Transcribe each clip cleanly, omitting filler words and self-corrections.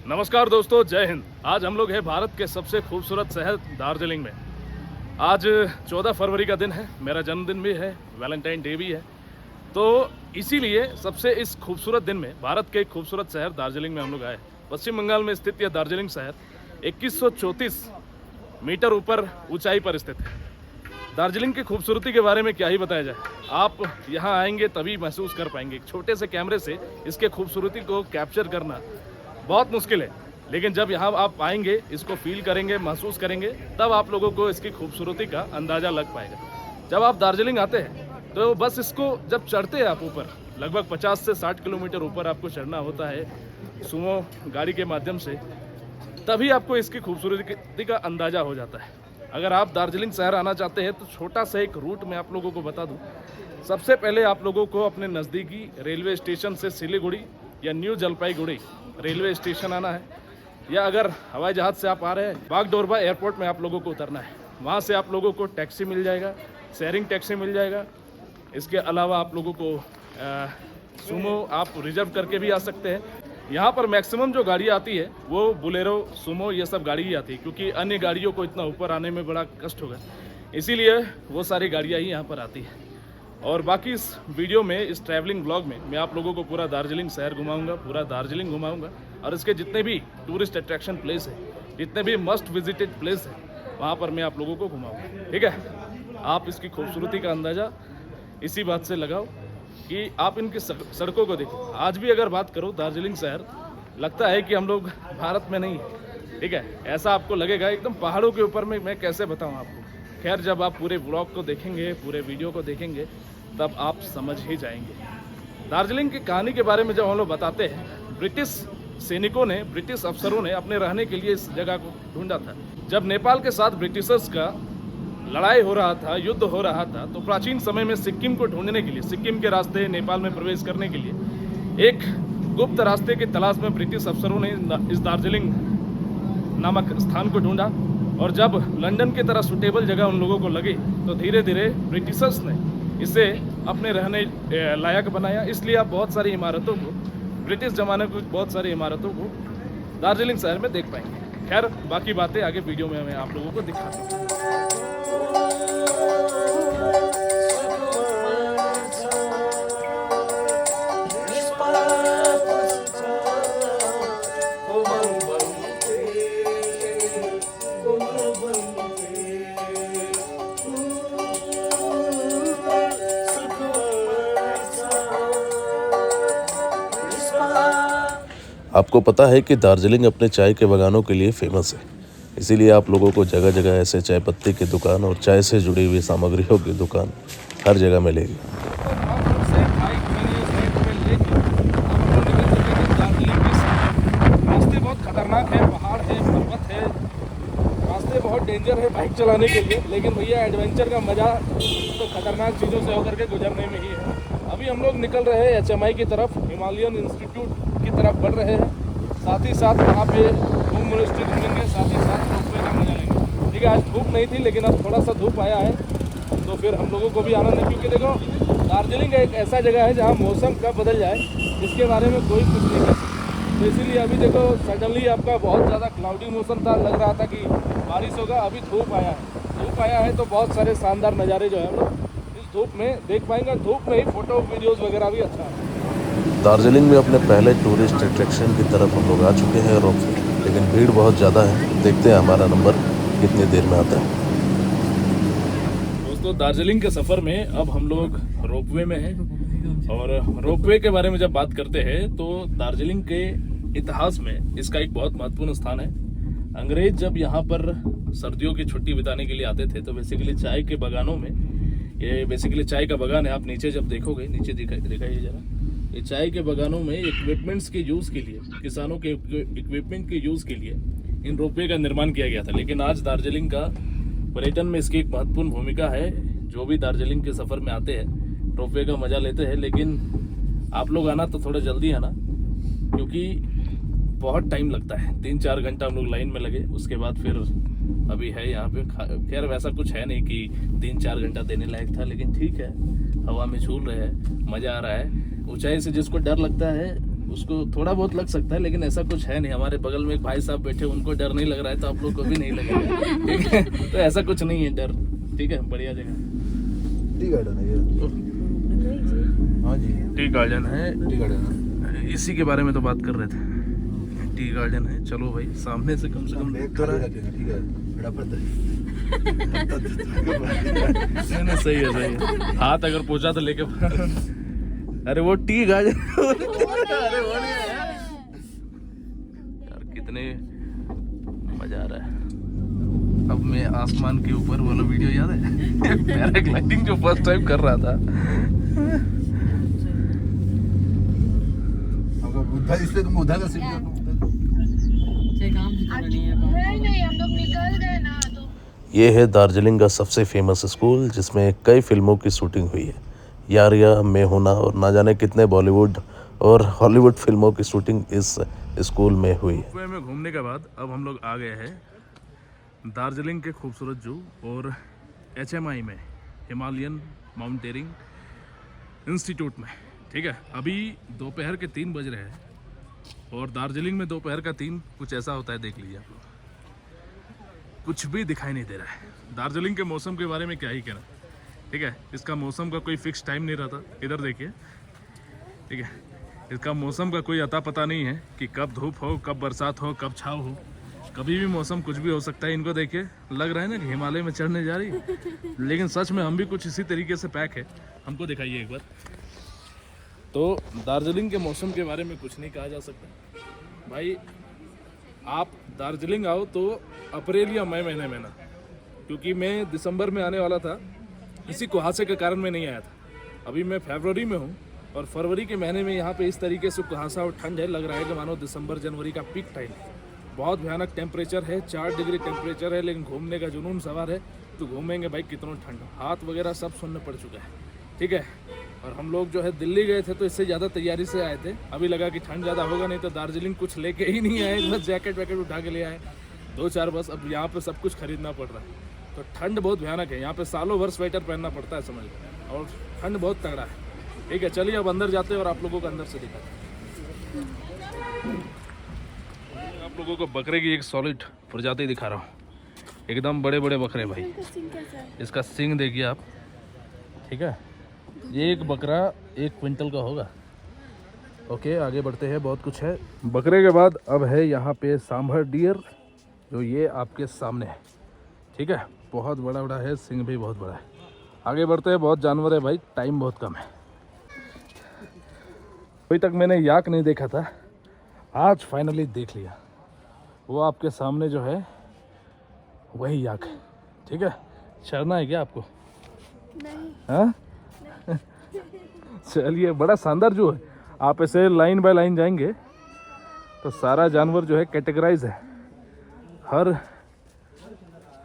नमस्कार दोस्तों, जय हिंद। आज हम लोग हैं भारत के सबसे खूबसूरत शहर दार्जिलिंग में। आज 14 फरवरी का दिन है, मेरा जन्मदिन भी है, वैलेंटाइन डे भी है। तो इसीलिए सबसे इस खूबसूरत दिन में भारत के एक खूबसूरत शहर दार्जिलिंग में हम लोग आए। पश्चिम बंगाल में स्थित यह दार्जिलिंग शहर 2134 मीटर ऊपर ऊंचाई पर स्थित है। दार्जिलिंग की खूबसूरती के बारे में क्या ही बताया जाए। आप यहाँ आएंगे तभी महसूस कर पाएंगे। एक छोटे से कैमरे से इसके खूबसूरती को कैप्चर करना बहुत मुश्किल है, लेकिन जब यहाँ आप आएंगे, इसको फील करेंगे, महसूस करेंगे, तब आप लोगों को इसकी खूबसूरती का अंदाज़ा लग पाएगा। जब आप दार्जिलिंग आते हैं तो बस इसको जब चढ़ते हैं आप ऊपर, लगभग 50 से 60 किलोमीटर ऊपर आपको चढ़ना होता है सुमो गाड़ी के माध्यम से, तभी आपको इसकी खूबसूरती का अंदाज़ा हो जाता है। अगर आप दार्जिलिंग शहर आना चाहते हैं तो छोटा सा एक रूट मैं आप लोगों को बता दूं। सबसे पहले आप लोगों को अपने नज़दीकी रेलवे स्टेशन से सिलीगुड़ी या न्यू जलपाईगुड़ी रेलवे स्टेशन आना है, या अगर हवाई जहाज़ से आप आ रहे हैं बागडोगरा एयरपोर्ट में आप लोगों को उतरना है। वहाँ से आप लोगों को टैक्सी मिल जाएगा, शेयरिंग टैक्सी मिल जाएगा। इसके अलावा आप लोगों को सुमो आप रिजर्व करके भी आ सकते हैं। यहाँ पर मैक्सिमम जो गाड़ी आती है वो बुलेरो, सुमो, ये सब गाड़ी ही आती है, क्योंकि अन्य गाड़ियों को इतना ऊपर आने में बड़ा कष्ट होगा, इसीलिए वो सारी गाड़ियाँ ही यहाँ पर आती है। और बाकी इस वीडियो में, इस ट्रैवलिंग ब्लॉग में मैं आप लोगों को पूरा दार्जिलिंग शहर घुमाऊंगा, पूरा दार्जिलिंग घुमाऊंगा, और इसके जितने भी टूरिस्ट अट्रैक्शन प्लेस है, जितने भी मस्ट विजिटेड प्लेस है, वहाँ पर मैं आप लोगों को घुमाऊंगा। ठीक है, आप इसकी खूबसूरती का अंदाज़ा इसी बात से लगाओ कि आप इनकी सड़कों को देखो। आज भी अगर बात करो, दार्जिलिंग शहर लगता है कि हम लोग भारत में नहीं है। ठीक है, ऐसा आपको लगेगा एकदम पहाड़ों के ऊपर में। मैं कैसे बताऊँ आपको। खैर, जब आप पूरे ब्लॉग को देखेंगे, पूरे वीडियो को देखेंगे, तब आप समझ ही जाएंगे। दार्जिलिंग की कहानी के बारे में जब हम लोग बताते हैं, ब्रिटिश सैनिकों ने, ब्रिटिश अफसरों ने अपने रहने के लिए इस जगह को ढूंढा था। जब नेपाल के साथ ब्रिटिशर्स का लड़ाई हो रहा था, युद्ध हो रहा था, तो प्राचीन समय में सिक्किम को ढूंढने के लिए, सिक्किम के रास्ते नेपाल में प्रवेश करने के लिए एक गुप्त रास्ते की तलाश में ब्रिटिश अफसरों ने इस दार्जिलिंग नामक स्थान को ढूंढा। और जब लंदन की तरह सूटेबल जगह उन लोगों को लगी, तो धीरे धीरे ब्रिटिशर्स ने इसे अपने रहने लायक बनाया। इसलिए आप बहुत सारी इमारतों को, ब्रिटिश ज़माने की बहुत सारी इमारतों को दार्जिलिंग शहर में देख पाएंगे। खैर, बाकी बातें आगे वीडियो में मैं आप लोगों को दिखाता हूँ। आपको पता है कि दार्जिलिंग अपने चाय के बागानों के लिए फेमस है, इसीलिए आप लोगों को जगह जगह ऐसे चाय पत्ती की दुकान और चाय से जुड़ी हुई सामग्रियों की दुकान हर जगह मिलेगी। रास्ते बहुत खतरनाक है, पहाड़ है, पर्वत है, रास्ते बहुत डेंजर है बाइक चलाने के लिए, लेकिन भैया एडवेंचर का मजा तो खतरनाक चीज़ों से होकर के गुजरने में ही है। अभी हम लोग निकल रहे हैं HMI की तरफ, हिमालयन इंस्टीट्यूट की तरफ बढ़ रहे हैं। साथ ही साथ वहाँ पे घूम मोनेस्ट्री घूमेंगे, साथ ही साथ रोपवे का मजा लेंगे। ठीक है, आज धूप नहीं थी, लेकिन अब थोड़ा सा धूप आया है, तो फिर हम लोगों को भी आनंद है। क्योंकि देखो, दार्जिलिंग एक ऐसा जगह है जहाँ मौसम कब बदल जाए इसके बारे में कोई कुछ नहीं कर सकता। तो इसीलिए अभी देखो, सडनली आपका बहुत ज़्यादा क्लाउडी मौसम था, लग रहा था कि बारिश होगा, अभी धूप आया है। धूप आया है तो बहुत सारे शानदार नज़ारे जो है हम लोग इस धूप में देख पाएंगे। धूप में ही फोटो वीडियोज़ वगैरह भी अच्छा है। दार्जिलिंग में अपने पहले टूरिस्ट अट्रैक्शन की तरफ हम लोग आ चुके हैं, रोपवे, लेकिन भीड़ बहुत ज़्यादा है। देखते हैं हमारा नंबर कितनी देर में आता है। दोस्तों, दार्जिलिंग के सफ़र में अब हम लोग रोपवे में हैं, और रोपवे के बारे में जब बात करते हैं तो दार्जिलिंग के इतिहास में इसका एक बहुत महत्वपूर्ण स्थान है। अंग्रेज जब यहाँ पर सर्दियों की छुट्टी बिताने के लिए आते थे, तो बेसिकली चाय के बागानों में, ये बेसिकली चाय का बागान है, आप नीचे जब देखोगे, नीचे दिखाइए जरा, ये चाय के बागानों में इक्विपमेंट्स के यूज़ के लिए, किसानों के इक्विपमेंट के यूज़ के लिए इन रोपवे का निर्माण किया गया था। लेकिन आज दार्जिलिंग का पर्यटन में इसकी एक महत्वपूर्ण भूमिका है। जो भी दार्जिलिंग के सफ़र में आते हैं, रोपवे का मज़ा लेते हैं। लेकिन आप लोग आना तो थोड़ा जल्दी आना, क्योंकि बहुत टाइम लगता है। 3-4 घंटा हम लोग लाइन में लगे, उसके बाद फिर अभी है यहाँ पे। खैर, वैसा कुछ है नहीं कि 3-4 घंटा देने लायक था, लेकिन ठीक है, हवा में झूल रहे हैं, मज़ा आ रहा है। ऊंचाई से जिसको डर लगता है उसको थोड़ा बहुत लग सकता है, लेकिन ऐसा कुछ है नहीं। हमारे बगल में एक भाई साहब बैठे, उनको डर नहीं लग रहा है, तो आप लोग को भी नहीं लगेगा, ठीक है। तो ऐसा कुछ नहीं है डर, ठीक है। बढ़िया जगह, टी गार्डन है ये। हाँ जी, टी गार्डन है। टी गार्डन इसी के बारे में तो बात कर रहे थे, टी गार्डन है। चलो भाई, सामने से कम देख तो रहा है। ठीक है, नहीं सही है, सही है। हाथ अगर पूछा तो लेके अरे वो टी गार्डन अरे वो नहीं है यार, कितने मजा आ रहा है। अब मैं आसमान के ऊपर वाला वीडियो याद है, पैराग्लाइडिंग जो फर्स्ट टाइम कर रहा था। बुद्धा, इसलिए तुम बुद्धा का सीन नहीं हम लोग निकल गए ना तो। ये है दार्जिलिंग का सबसे फेमस स्कूल, जिसमें कई फिल्मों की शूटिंग हुई है। यारिया, मैं हूं ना और ना जाने कितने बॉलीवुड और हॉलीवुड फिल्मों की शूटिंग इस स्कूल में हुई है। रोपवे में घूमने के बाद अब हम लोग आ गए हैं दार्जिलिंग के खूबसूरत जू और HMI में, हिमालयन माउंटेनियरिंग इंस्टीट्यूट में, ठीक है। अभी दोपहर के 3 बज रहे हैं और दार्जिलिंग में दोपहर का 3 कुछ ऐसा होता है, देख लीजिए आप लोग। कुछ भी दिखाई नहीं दे रहा है। दार्जिलिंग के मौसम के बारे में क्या ही कहना, ठीक है। इसका मौसम का कोई फिक्स टाइम नहीं रहता, इधर देखिए, ठीक है। इसका मौसम का कोई अता पता नहीं है कि कब धूप हो, कब बरसात हो, कब छाव हो। कभी भी मौसम कुछ भी हो सकता है। इनको देखिए, लग रहा है ना कि हिमालय में चढ़ने जा रही है, लेकिन सच में हम भी कुछ इसी तरीके से पैक है। हमको दिखाइए एक बार। तो दार्जिलिंग के मौसम के बारे में कुछ नहीं कहा जा सकता भाई। आप दार्जिलिंग आओ तो अप्रैल या मई महीने में ना, क्योंकि मैं दिसंबर में आने वाला था, इसी कुहासे के कारण मैं नहीं आया था। अभी मैं फरवरी में हूँ और फरवरी के महीने में यहाँ पे इस तरीके से कुहासा और ठंड है, लग रहा है कि मानो दिसंबर जनवरी का पीक टाइम। बहुत भयानक टेम्परेचर है, 4 डिग्री टेम्परेचर है, लेकिन घूमने का जुनून सवार है। तो घूमेंगे भाई, कितना ठंड, हाथ वगैरह सब सुनने पड़ चुका है, ठीक है। और हम लोग जो है दिल्ली गए थे तो इससे ज़्यादा तैयारी से आए थे। अभी लगा कि ठंड ज़्यादा होगा, नहीं तो दार्जिलिंग कुछ लेके ही नहीं आए, बस जैकेट वैकेट उठा के ले आए 2-4 बस। अब यहाँ पे सब कुछ खरीदना पड़ रहा है, तो ठंड बहुत भयानक है। यहाँ पे सालों भर स्वेटर पहनना पड़ता है, समझ लो, और ठंड बहुत तगड़ा है, ठीक है। चलिए अब अंदर जाते हैं और आप लोगों को अंदर से दिखाते हैं। आप लोगों को बकरे की एक सॉलिड प्रजाति दिखा रहा हूँ, एकदम बड़े बड़े बकरे भाई। इसका सींग देखिए आप, ठीक है। ये एक बकरा 1 क्विंटल का होगा। ओके, आगे बढ़ते हैं, बहुत कुछ है। बकरे के बाद अब है यहाँ पे सांभर डियर, जो ये आपके सामने है, ठीक है। बहुत बड़ा बड़ा है, सींग भी बहुत बड़ा है। आगे बढ़ते हैं, बहुत जानवर है भाई, टाइम बहुत कम है। अभी तक मैंने याक नहीं देखा था, आज फाइनली देख लिया। वो आपके सामने जो है वही याक है, ठीक है। चढ़ना है क्या आपको? नहीं। हाँ चलिए, बड़ा शानदार जो है। आप ऐसे लाइन बाय लाइन जाएंगे तो सारा जानवर जो है कैटेगराइज है। हर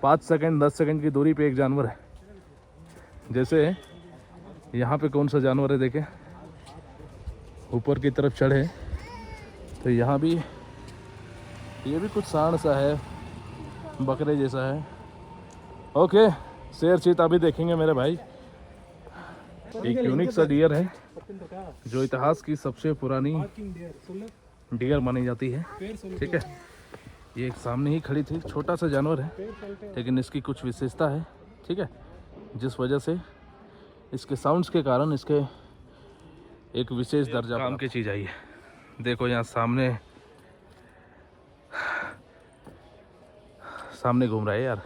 5 सेकंड 10 सेकंड की दूरी पे एक जानवर है। जैसे यहाँ पे कौन सा जानवर है देखें, ऊपर की तरफ चढ़े तो यहाँ भी, ये भी कुछ सांड सा है, बकरे जैसा है। ओके, शेर चीता भी देखेंगे मेरे भाई। एक यूनिक सा डियर है जो इतिहास की सबसे पुरानी डियर मानी जाती है, ठीक है। ये एक सामने ही खड़ी थी, छोटा सा जानवर है, लेकिन इसकी कुछ विशेषता है, ठीक है, जिस वजह से इसके साउंड्स के कारण इसके एक विशेष दर्जा काम की चीज़ आई है। देखो यहाँ सामने घूम रहा है यार,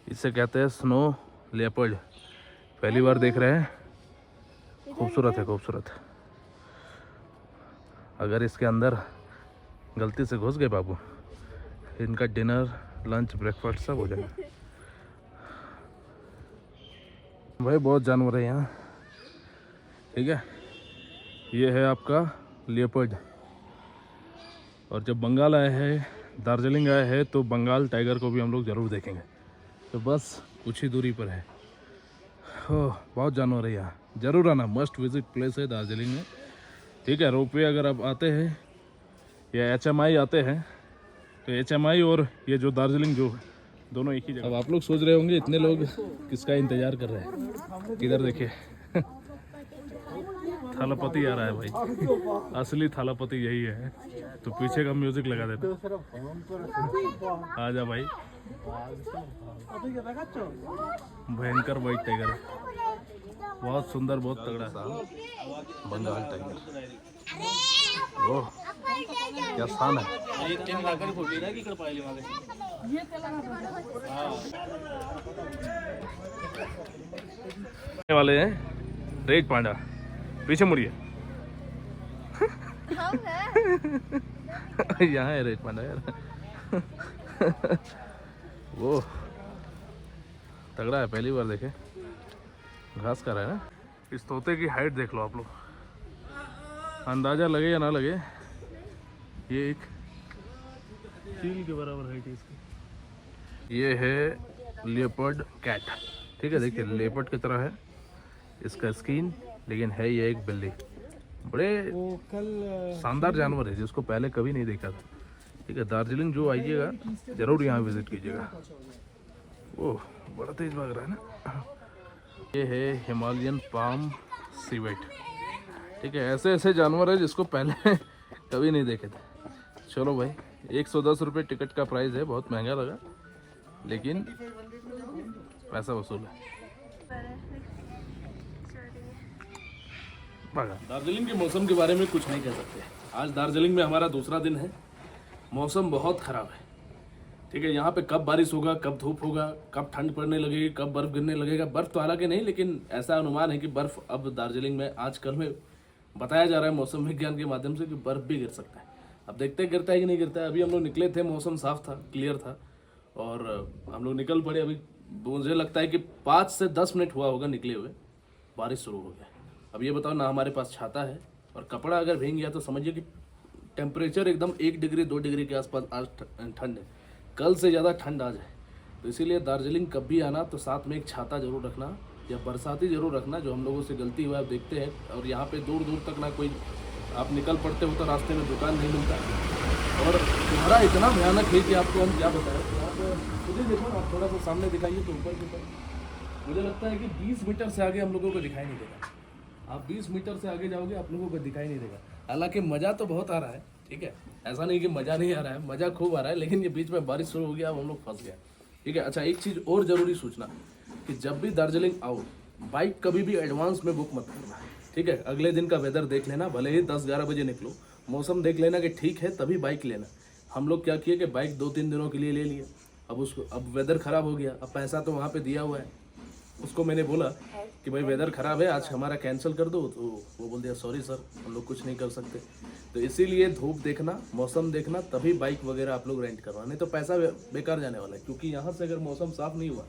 इसे कहते हैं स्नो लेपर्ड। पहली बार देख रहे हैं, खूबसूरत है, खूबसूरत। अगर इसके अंदर गलती से घुस गए बाबू, इनका डिनर लंच ब्रेकफास्ट सब हो जाएगा भाई। बहुत जानवर है यहाँ, ठीक है। ये है आपका लेपर्ड। और जब बंगाल आए हैं, दार्जिलिंग आए हैं, तो बंगाल टाइगर को भी हम लोग ज़रूर देखेंगे। तो बस कुछ ही दूरी पर है। ओह, बहुत जानवर है यहाँ, ज़रूर आना, मस्ट विजिट प्लेस है दार्जिलिंग में, ठीक है। रोपवे अगर आप आते हैं या HMI आते हैं तो HMI और ये जो दार्जिलिंग जो है, दोनों एक ही जगह। अब आप लोग सोच रहे होंगे इतने लोग किसका इंतज़ार कर रहे हैं, किधर देखिए थालापति आ रहा है भाई, असली थालापति यही है। तो पीछे का म्यूजिक लगा देता। आजा भाई, भयंकर वाइट टाइगर है, बहुत सुंदर, बहुत तगड़ा। बंगाल टाइगर, वो क्या स्थान है। वाले हैं रेड पांडा, पीछे मुड़िए। यहाँ है रेड पांडा यार। वो तगड़ा है, पहली बार देखे। घास कर रहा है ना। इस तोते की हाइट देख लो आप लोग, अंदाजा लगे या ना लगे, ये एक चील के बराबर हाइट है इसकी। ये है लेपर्ड कैट, ठीक है। देखिए लेपर्ड की तरह है इसका स्किन, लेकिन है ये एक बिल्ली। बड़े शानदार जानवर है जिसको पहले कभी नहीं देखा था, ठीक है। दार्जिलिंग जो आइएगा जरूर यहाँ विजिट कीजिएगा। ओह बड़ा तेज भाग रहा है ना। ये है हिमालयन पाम सीवेट, ठीक है। ऐसे ऐसे जानवर है जिसको पहले कभी नहीं देखे थे। चलो भाई, 110 रुपये टिकट का प्राइस है, बहुत महंगा लगा लेकिन पैसा वसूल है। दार्जिलिंग के मौसम के बारे में कुछ नहीं कह सकते। आज दार्जिलिंग में हमारा दूसरा दिन है। मौसम बहुत ख़राब है, ठीक है। यहाँ पे कब बारिश होगा, कब धूप होगा, कब ठंड पड़ने लगेगी, कब बर्फ़ गिरने लगेगा। बर्फ़ तो हालांकि नहीं, लेकिन ऐसा अनुमान है कि बर्फ़ अब दार्जिलिंग में आजकल में बताया जा रहा है मौसम विज्ञान के माध्यम से कि बर्फ़ भी गिर सकता है। अब देखते हैं गिरता है कि नहीं गिरता है। अभी हम लोग निकले थे, मौसम साफ़ था, क्लियर था, और हम लोग निकल पड़े। अभी मुझे लगता है कि 5 से 10 मिनट हुआ होगा निकले हुए, बारिश शुरू हो गया। अब ये बताओ ना, हमारे पास छाता है और कपड़ा अगर भीग गया तो समझिए कि टेम्परेचर एकदम 1 डिग्री 2 डिग्री के आसपास आज ठंड है। कल से ज़्यादा ठंड आ जाए तो इसीलिए दार्जिलिंग कभी आना तो साथ में एक छाता ज़रूर रखना या बरसाती ज़रूर रखना, जो हम लोगों से गलती हुआ आप देखते हैं। और यहाँ पे दूर दूर तक ना कोई, आप निकल पड़ते हो तो रास्ते में दुकान नहीं मिलता, और तुम्हारा इतना भयानक है कि आपको हम क्या बताएं। आप खुद ही देखो, आप थोड़ा सा सामने दिखाइए तो ऊपर की तरफ मुझे लगता है कि 20 मीटर से आगे हम लोगों को दिखाई नहीं देगा। आप 20 मीटर से आगे जाओगे आप लोगों को दिखाई नहीं देगा। हालांकि मज़ा तो बहुत आ रहा है, ठीक है, ऐसा नहीं कि मज़ा नहीं आ रहा है, मज़ा खूब आ रहा है, लेकिन ये बीच में बारिश शुरू हो गया, अब हम लोग फंस गए, ठीक है। अच्छा, एक चीज़ और ज़रूरी सूचना कि जब भी दार्जिलिंग आओ, बाइक कभी भी एडवांस में बुक मत करना, ठीक है। अगले दिन का वेदर देख लेना, भले ही 10-11 बजे निकलो, मौसम देख लेना कि ठीक है तभी बाइक लेना। हम लोग क्या किए कि बाइक 2-3 दिनों के लिए ले लिए। अब वेदर ख़राब हो गया, अब पैसा तो वहाँ पे दिया हुआ है। उसको मैंने बोला कि भाई वेदर ख़राब है, आज हमारा कैंसिल कर दो, तो वो बोल दिया सॉरी सर, हम लोग कुछ नहीं कर सकते। तो इसीलिए धूप देखना, मौसम देखना, तभी बाइक वगैरह आप लोग रेंट करवा, नहीं तो पैसा बेकार जाने वाला है। क्योंकि यहाँ से अगर मौसम साफ़ नहीं हुआ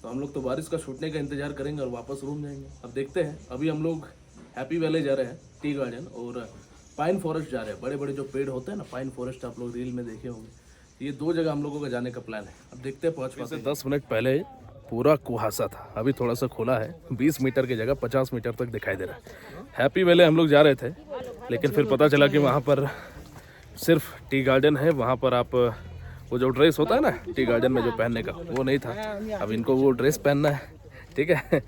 तो हम लोग तो बारिश का छूटने का इंतज़ार करेंगे और वापस रूम जाएंगे। अब देखते हैं। अभी हम लोग हैप्पी वैली जा रहे हैं, टी गार्डन, और पाइन फॉरेस्ट जा रहे हैं। बड़े बड़े जो पेड़ होते हैं ना, पाइन फॉरेस्ट, आप लोग रील में देखे होंगे। ये 2 जगह हम लोगों का जाने का प्लान है। अब देखते हैं पहुँच पाते हैं। 10 मिनट पहले पूरा कुहासा था, अभी थोड़ा सा खुला है। 20 मीटर की जगह 50 मीटर तक दिखाई दे रहा है। हैप्पी वैली हम लोग जा रहे थे, लेकिन फिर पता चला कि वहाँ पर सिर्फ टी गार्डन है। वहाँ पर आप वो जो ड्रेस होता है ना टी गार्डन में जो पहनने का, वो नहीं था। अब इनको वो ड्रेस पहनना है, ठीक है।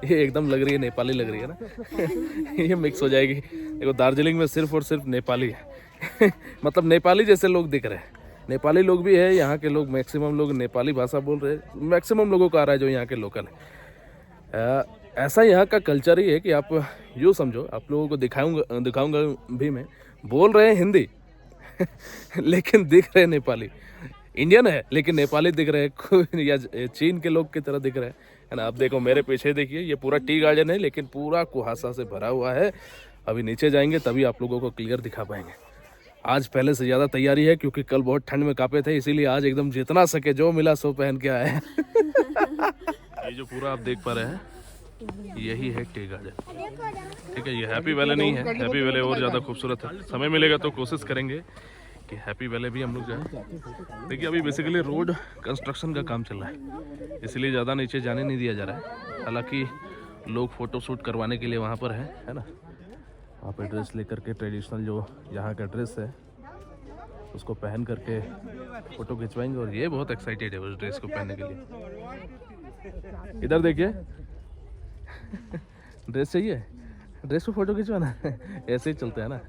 ये एकदम लग रही है नेपाली, लग रही है ना। ये मिक्स हो जाएगी। देखो दार्जिलिंग में सिर्फ और सिर्फ नेपाली है। मतलब नेपाली जैसे लोग दिख रहे हैं। नेपाली लोग भी है, यहाँ के लोग मैक्सिमम लोग नेपाली भाषा बोल रहे हैं। मैक्सिमम लोगों को आ रहा है जो यहाँ के लोकल है। ऐसा यहाँ का कल्चर ही है कि आप यूँ समझो, आप लोगों को दिखाऊंगा भी मैं, बोल रहे हैं हिंदी लेकिन दिख रहे नेपाली। इंडियन है लेकिन नेपाली दिख रहे हैं, या चीन के लोग की तरह दिख रहे हैं, है ना। अब देखो मेरे पीछे देखिए, ये पूरा टी गार्डन है, लेकिन पूरा कुहासा से भरा हुआ है। अभी नीचे जाएंगे तभी आप लोगों को क्लियर दिखा पाएंगे। आज पहले से ज़्यादा तैयारी है, क्योंकि कल बहुत ठंड में कांपे थे, इसीलिए आज एकदम जितना सके जो मिला सो पहन के आए हैं। ये जो पूरा आप देख पा रहे हैं, यही है टी गार्डन, ठीक है। ये हैप्पी वैली नहीं है, हैप्पी वैली और ज़्यादा खूबसूरत है। समय मिलेगा तो कोशिश करेंगे कि हैप्पी वैली भी हम लोग जाएं। देखिए अभी बेसिकली रोड कंस्ट्रक्शन का काम चल रहा है, इसलिए ज़्यादा नीचे जाने नहीं दिया जा रहा है। हालांकि लोग फ़ोटो शूट करवाने के लिए वहाँ पर है ना। वहाँ पर ड्रेस लेकर के, ट्रेडिशनल जो यहाँ का ड्रेस है उसको पहन करके फ़ोटो खिंचवाएंगे। और ये बहुत एक्साइटेड है उस ड्रेस को पहनने के लिए। इधर देखिए ड्रेस चाहिए, ड्रेस पे फोटो खिंचवाना है? ऐसे ही चलते हैं ना,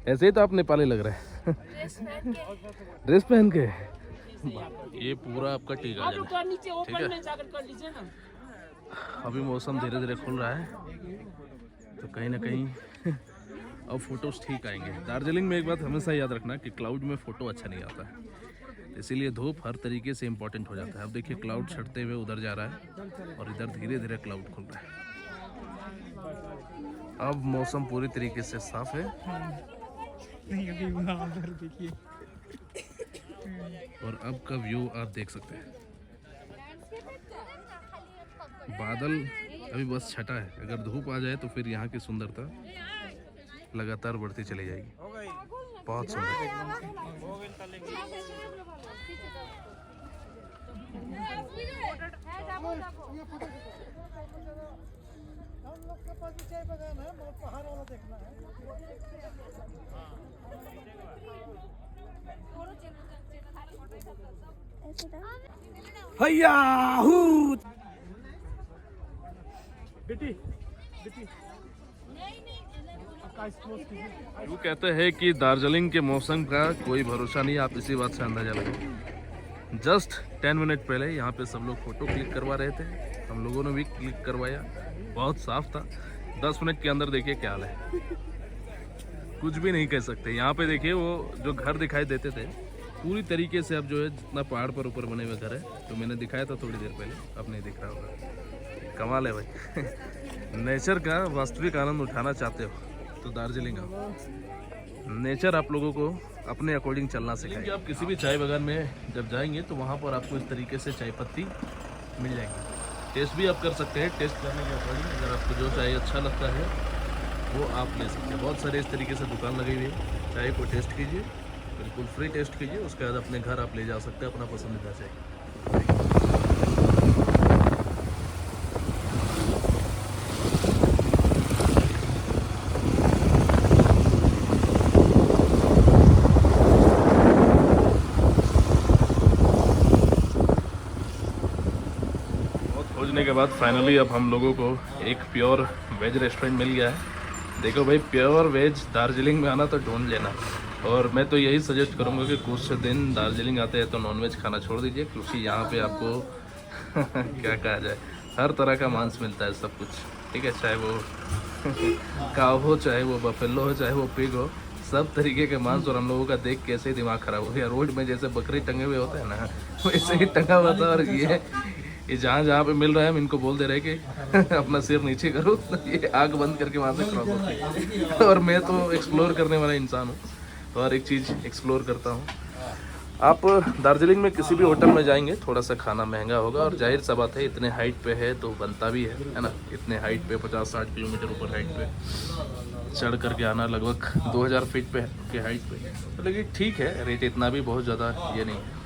ऐसे ही तो आप नेपाली लग रहे हैं। ड्रेस पहन के ये पूरा आपका टी गार्डन है, ठीक है। अभी मौसम धीरे धीरे खुल रहा है तो कहीं ना कहीं अब फोटोज ठीक आएंगे। दार्जिलिंग में एक बात हमेशा याद रखना कि क्लाउड में फ़ोटो अच्छा नहीं आता है, इसीलिए धूप हर तरीके से इम्पोर्टेंट हो जाता है। अब देखिए क्लाउड छटते हुए उधर जा रहा है और इधर धीरे धीरे क्लाउड खुल रहा है। अब मौसम पूरी तरीके से साफ है और अब का व्यू आप देख सकते हैं। बादल अभी बस छटा है, अगर धूप आ जाए तो फिर यहाँ की सुंदरता लगातार बढ़ती चली जाएगी। बहुत सुंदर। वो कहते हैं कि दार्जिलिंग के मौसम का कोई भरोसा नहीं, आप इसी बात से अंदाजा लगाओ। जस्ट 10 मिनट पहले यहाँ पे सब लोग फोटो क्लिक करवा रहे थे, हम लोगों ने भी क्लिक करवाया, बहुत साफ था। 10 मिनट के अंदर देखिए क्या हाल है, कुछ भी नहीं कह सकते। यहाँ पे देखिए वो जो घर दिखाई देते थे पूरी तरीके से अब जो है जितना पहाड़ पर ऊपर बने हुए घर है, तो मैंने दिखाया था थोड़ी देर पहले, अब नहीं दिख रहा होगा। कमाल है भाई। नेचर का वास्तविक आनंद उठाना चाहते हो तो दार्जिलिंग आओ। नेचर आप लोगों को अपने अकॉर्डिंग चलना सिखाएगा। आप किसी भी चाय बागान में जब जाएंगे तो वहाँ पर आपको इस तरीके से चाय पत्ती मिल जाएगी। टेस्ट भी आप कर सकते हैं, टेस्ट करने के अकॉर्डिंग अगर आपको जो चाय अच्छा लगता है वो आप ले सकते हैं। बहुत सारे इस तरीके से दुकान लगी हुई है, चाय को टेस्ट कीजिए, बिल्कुल फ्री टेस्ट कीजिए, उसके बाद अपने घर आप ले जा सकते हैं अपना पसंदीदा चाय। खोजने के बाद फाइनली अब हम लोगों को एक प्योर वेज रेस्टोरेंट मिल गया है। देखो भाई, प्योर वेज दार्जिलिंग में आना तो ढूंढ लेना। और मैं तो यही सजेस्ट करूँगा कि कुछ दिन दार्जिलिंग आते हैं तो नॉनवेज खाना छोड़ दीजिए, क्योंकि यहाँ पे आपको क्या कहा जाए, हर तरह का मांस मिलता है, सब कुछ, ठीक है। चाहे वो काव हो, चाहे वो बफेलो हो, चाहे वो पिग हो, सब तरीके के मांस। और हम लोगों का देख कैसे दिमाग खराब हो गया। रोड में जैसे बकरी टंगे हुए होते हैं ना, वैसे ही टंगा हुआ था। और ये जहाँ पे मिल रहा है हम इनको बोल दे रहे हैं कि अपना सिर नीचे करो, ये आग बंद करके वहाँ से क्रॉस होती है। और मैं तो एक्सप्लोर करने वाला इंसान हूँ, तो हर एक चीज़ एक्सप्लोर करता हूँ। आप दार्जिलिंग में किसी भी होटल में जाएंगे थोड़ा सा खाना महंगा होगा, और जाहिर सा बात है इतने हाइट पे है तो बनता भी है ना। इतने हाइट पे 50-60 किलोमीटर ऊपर हाइट पे चढ़ करके आना, लगभग 2000 फीट पे के हाइट पे, तो लेकिन ठीक है, रेट इतना भी बहुत ज़्यादा ये नहीं है।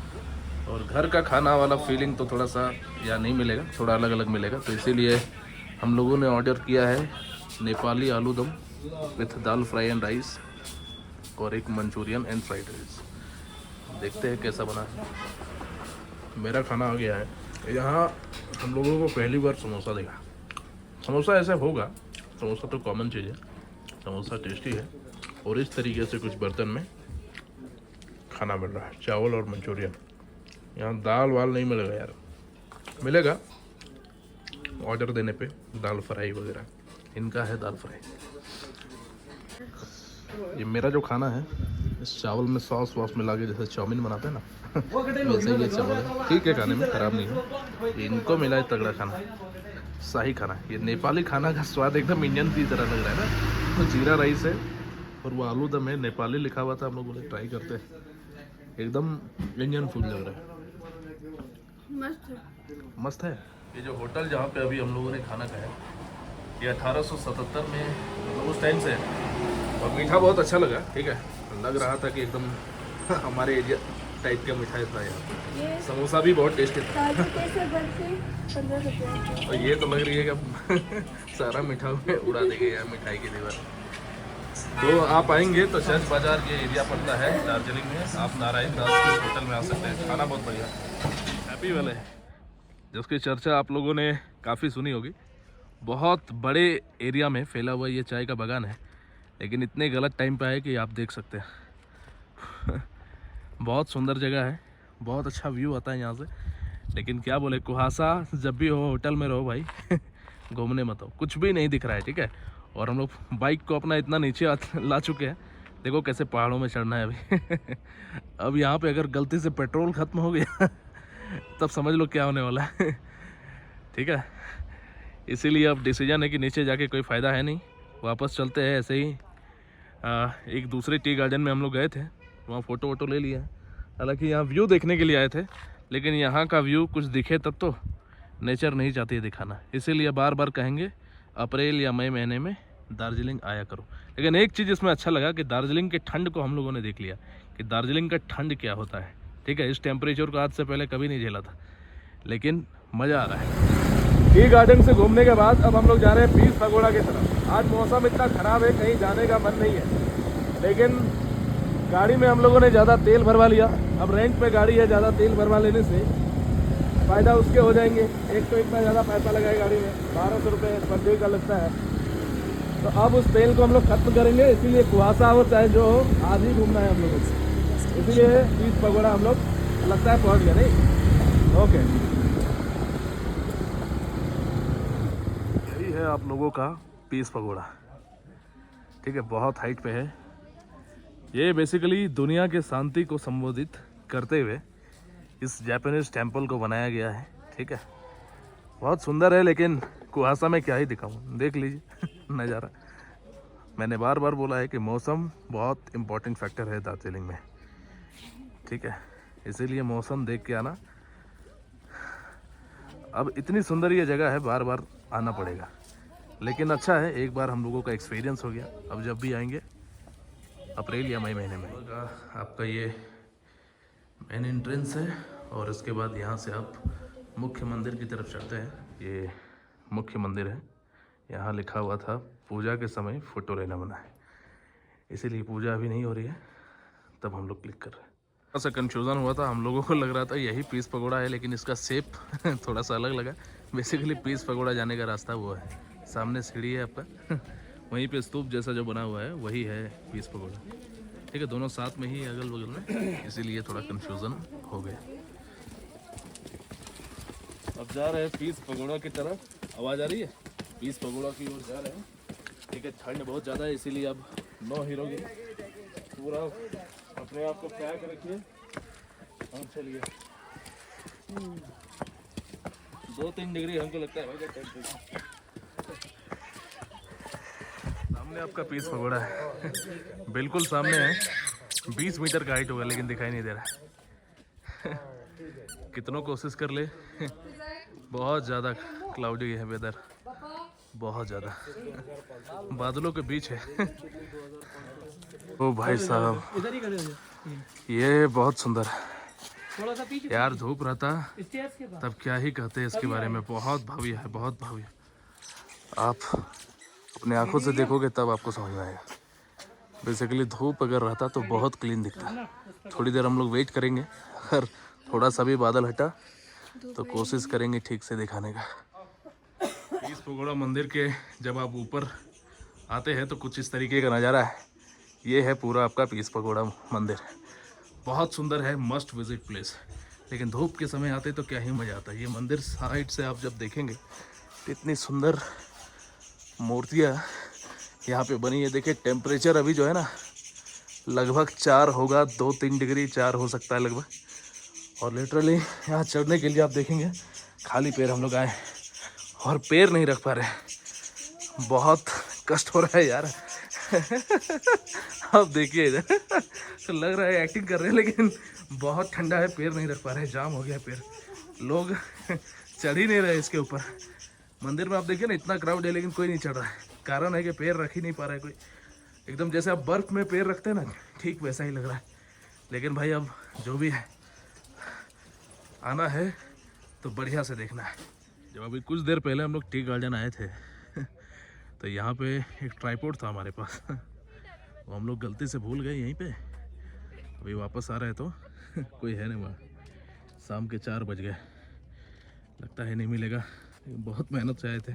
और घर का खाना वाला फीलिंग तो थोड़ा सा या नहीं मिलेगा, थोड़ा अलग अलग मिलेगा। तो इसीलिए हम लोगों ने ऑर्डर किया है नेपाली आलू दम with dal fry and rice, और एक मंचूरियन एंड फ्राइड राइस। देखते हैं कैसा बना है। मेरा खाना आ गया है। यहाँ हम लोगों को पहली बार समोसा देखा। समोसा ऐसे होगा, समोसा तो कॉमन चीज़ है, समोसा टेस्टी है। और इस तरीके से कुछ बर्तन में खाना मिल रहा है, चावल और मंचूरियन। यहाँ दाल वाल नहीं मिलेगा यार, मिलेगा ऑर्डर देने पे दाल फ्राई वगैरह। इनका है दाल फ्राई। ये मेरा जो खाना है, इस चावल में सॉस वॉस मिला के जैसे चाउमीन बनाते हैं ना, वैसे ही ये चावल है। ठीक है, खाने में ख़राब नहीं है। इनको मिला है तगड़ा खाना, शाही खाना। ये नेपाली खाना का स्वाद एकदम इंडियन की तरह लग रहा है ना। तो जीरा राइस है और वो आलू दम है, नेपाली लिखा हुआ था। हम लोग बोले ट्राई करते हैं, एकदम इंडियन फूड लग रहा है, मस्त है। ये जो होटल जहाँ पे अभी हम लोगों ने खाना खाया, ये 1877 में उस टाइम से है। और मीठा बहुत अच्छा लगा, ठीक है, लग रहा था कि एकदम हमारे एरिया टाइप का मिठाई था यार। समोसा भी बहुत टेस्टी था। और ये तो लग रही है कि सारा मिठा उड़ा देंगे यार मिठाई की दीवार। तो आप आएंगे तो चर्च बाजार ये एरिया पड़ता है दार्जिलिंग में, आप नारायण दास के होटल में आ सकते हैं। खाना बहुत बढ़िया, हैप्पी वाले, जिसकी चर्चा आप लोगों ने काफ़ी सुनी होगी। बहुत बड़े एरिया में फैला हुआ ये चाय का बागान है, लेकिन इतने गलत टाइम पे आए कि आप देख सकते हैं। बहुत सुंदर जगह है, बहुत अच्छा व्यू आता है यहाँ से, लेकिन क्या बोले, कुहासा जब भी हो होटल में रहो भाई, घूमने मत हो, कुछ भी नहीं दिख रहा है, ठीक है। और हम लोग बाइक को अपना इतना नीचे ला चुके हैं, देखो कैसे पहाड़ों में चढ़ना है अभी। अब यहाँ पे अगर गलती से पेट्रोल ख़त्म हो गया तब समझ लो क्या होने वाला है। ठीक है, इसीलिए अब डिसीजन है कि नीचे जाके कोई फ़ायदा है नहीं, वापस चलते हैं ऐसे ही। एक दूसरे टी गार्डन में हम लोग गए थे, वहाँ फ़ोटो वोटो ले लिया। हालांकि यहाँ व्यू देखने के लिए आए थे, लेकिन यहाँ का व्यू कुछ दिखे तब तो, नेचर नहीं चाहती है दिखाना, इसीलिए बार बार कहेंगे अप्रैल या मई महीने में दार्जिलिंग आया करो। लेकिन एक चीज़ इसमें अच्छा लगा कि दार्जिलिंग के ठंड को हम लोगों ने देख लिया कि दार्जिलिंग का ठंड क्या होता है। ठीक है, इस टेम्परेचर को आज से पहले कभी नहीं झेला था, लेकिन मज़ा आ रहा है। टी गार्डन से घूमने के बाद अब हम लोग जा रहे हैं पीस पगोड़ा की तरफ। आज मौसम इतना ख़राब है, कहीं जाने का मन नहीं है, लेकिन गाड़ी में हम लोगों ने ज़्यादा तेल भरवा लिया। अब रेंट पे गाड़ी है, ज़्यादा तेल भरवा लेने से फ़ायदा उसके हो जाएंगे। एक तो इतना ज़्यादा पैसा लगा है गाड़ी में, 1200 रुपये पर डे का लगता है, तो अब उस तेल को हम लोग खत्म करेंगे। इसीलिए कुहासा हो चाहे जो हो, आज ही घूमना है हम लोगों को, इसीलिए पीस पगोड़ा हम लोग लगता है पहुँच गए। नहीं, ओके, यही है आप लोगों का पीस पगोड़ा। ठीक है, बहुत हाइट पे है। ये बेसिकली दुनिया के शांति को संबोधित करते हुए इस जापानीज टेम्पल को बनाया गया है। ठीक है, बहुत सुंदर है, लेकिन कुहासा में क्या ही दिखाऊं, देख लीजिए नज़ारा। मैंने बार बार बोला है कि मौसम बहुत इम्पोर्टेंट फैक्टर है दार्जिलिंग में। ठीक है, इसीलिए मौसम देख के आना। अब इतनी सुंदर ये जगह है, बार बार आना पड़ेगा, लेकिन अच्छा है, एक बार हम लोगों का एक्सपीरियंस हो गया। अब जब भी आएंगे अप्रैल या मई महीने में। आपका ये मेन एंट्रेंस है, और इसके बाद यहाँ से आप मुख्य मंदिर की तरफ चलते हैं। ये मुख्य मंदिर है, यहाँ लिखा हुआ था पूजा के समय फ़ोटो लेना मना है, इसीलिए पूजा अभी नहीं हो रही है, तब हम लोग क्लिक कर रहे हैं। थोड़ा सा कन्फ्यूज़न हुआ था, हम लोगों को लग रहा था यही पीस पगोड़ा है, लेकिन इसका शेप थोड़ा सा अलग लगा। बेसिकली पीस पगोड़ा जाने का रास्ता वो है, सामने सीढ़ी है आपका, वहीं पे स्तूप जैसा जो बना हुआ है वही है पीस पगोड़ा। ठीक है, दोनों साथ में ही अगल बगल में, इसीलिए थोड़ा कन्फ्यूज़न हो गया। अब जा रहे हैं पीस पगोड़ा की तरफ। आवाज़ आ रही है, पीस पगोड़ा की ओर जा रहे हैं। ठीक है, ठंड बहुत ज़्यादा है, इसीलिए अब नो हीरोगी, पूरा अपने आप को पैक रखिए और चलिए। 2-3 डिग्री हमको लगता है होगा टेम्परेचर। सामने आपका पीस पगोड़ा है, बिल्कुल सामने है, 20 मीटर का हाइट होगा, लेकिन दिखाई नहीं दे रहा। कितनों कोशिश कर ले, बहुत ज़्यादा क्लाउडी है वेदर, बहुत ज़्यादा बादलों के बीच है। ओ भाई साहब, ये बहुत सुंदर है यार। धूप रहता तब क्या ही कहते हैं इसके बारे में, बहुत भव्य है, बहुत भव्य। आप अपने आंखों से देखोगे तब आपको समझ में आएगा। बेसिकली धूप अगर रहता तो बहुत क्लीन दिखता। थोड़ी देर हम लोग वेट करेंगे, अगर थोड़ा सा भी बादल हटा तो कोशिश करेंगे ठीक से दिखाने का। पीस पगोड़ा मंदिर के जब आप ऊपर आते हैं तो कुछ इस तरीके का नज़ारा है। ये है पूरा आपका पीस पगोड़ा मंदिर, बहुत सुंदर है, मस्ट विजिट प्लेस। लेकिन धूप के समय आते तो क्या ही मज़ा आता है। ये मंदिर साइड से आप जब देखेंगे तो इतनी सुंदर मूर्तियाँ यहाँ पे बनी है। देखिए टेम्परेचर अभी जो है ना लगभग 4 होगा, 2-3 डिग्री 4 हो सकता है लगभग। और लिटरली यहाँ चढ़ने के लिए आप देखेंगे खाली पैर हम लोग आए और पैर नहीं रख पा रहे, बहुत कष्ट हो रहा है यार। आप देखिए इधर तो लग रहा है एक्टिंग कर रहे हैं, लेकिन बहुत ठंडा है, पैर नहीं रख पा रहे, जाम हो गया पैर, लोग चढ़ ही नहीं रहे इसके ऊपर। मंदिर में आप देखिए ना इतना क्राउड है, लेकिन कोई नहीं चढ़ रहा है। कारण है कि पैर रख ही नहीं पा रहा है कोई, एकदम जैसे आप बर्फ़ में पैर रखते हैं ना, ठीक वैसा ही लग रहा है। लेकिन भाई अब जो भी है, आना है तो बढ़िया से देखना है। जब अभी कुछ देर पहले हम लोग टी गार्डन आए थे तो यहाँ पे एक ट्राइपॉड था हमारे पास, वो हम लोग गलती से भूल गए यहीं पे। अभी वापस आ रहे तो कोई है नहीं वहाँ। शाम के 4 बज गए, लगता है नहीं मिलेगा, लेकिन बहुत मेहनत से आए थे,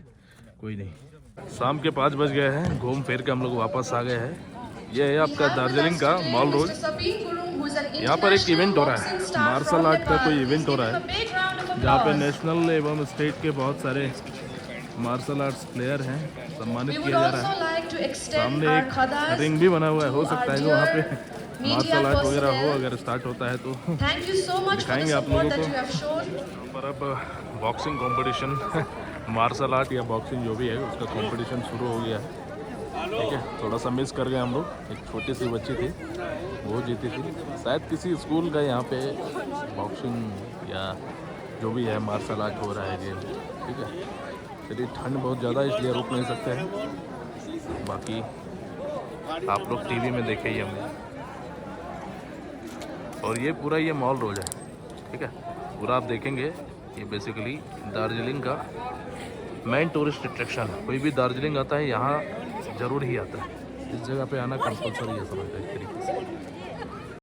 कोई नहीं। शाम के 5 बज गए हैं, घूम फिर के हम लोग वापस आ गए हैं। ये है आपका दार्जिलिंग का मॉल रोड। यहाँ पर एक इवेंट हो रहा है, मार्शल आर्ट का कोई इवेंट हो रहा है, जहाँ पे नेशनल एवं स्टेट के बहुत सारे मार्शल आर्ट्स प्लेयर हैं, सम्मानित किया जा रहा है। सामने एक रिंग भी बना हुआ है, हो सकता है कि वहाँ पे मार्शल आर्ट वगैरह हो, अगर स्टार्ट होता है तो दिखाएंगे आप लोगों को। यहाँ पर अब बॉक्सिंग कंपटीशन मार्शल आर्ट या बॉक्सिंग जो भी है उसका कंपटीशन शुरू हो गया है। ठीक है, थोड़ा सा मिस कर गए हम लोग। एक छोटी सी बच्ची थी, वो जीती थी, शायद किसी स्कूल का यहाँ पे बॉक्सिंग या जो भी है मार्शल आर्ट हो रहा है गेम। ठीक है, चलिए ठंड बहुत ज़्यादा है इसलिए रुक नहीं सकते हैं, बाकी आप लोग टीवी में देखे ही होंगे। और ये पूरा ये मॉल रोड है, ठीक है, पूरा आप देखेंगे। ये बेसिकली दार्जिलिंग का मेन टूरिस्ट अट्रैक्शन है। कोई भी दार्जिलिंग आता है यहाँ ज़रूर ही आता है, इस जगह पे आना कंपलसरी है, समझते हैं इस तरीके से।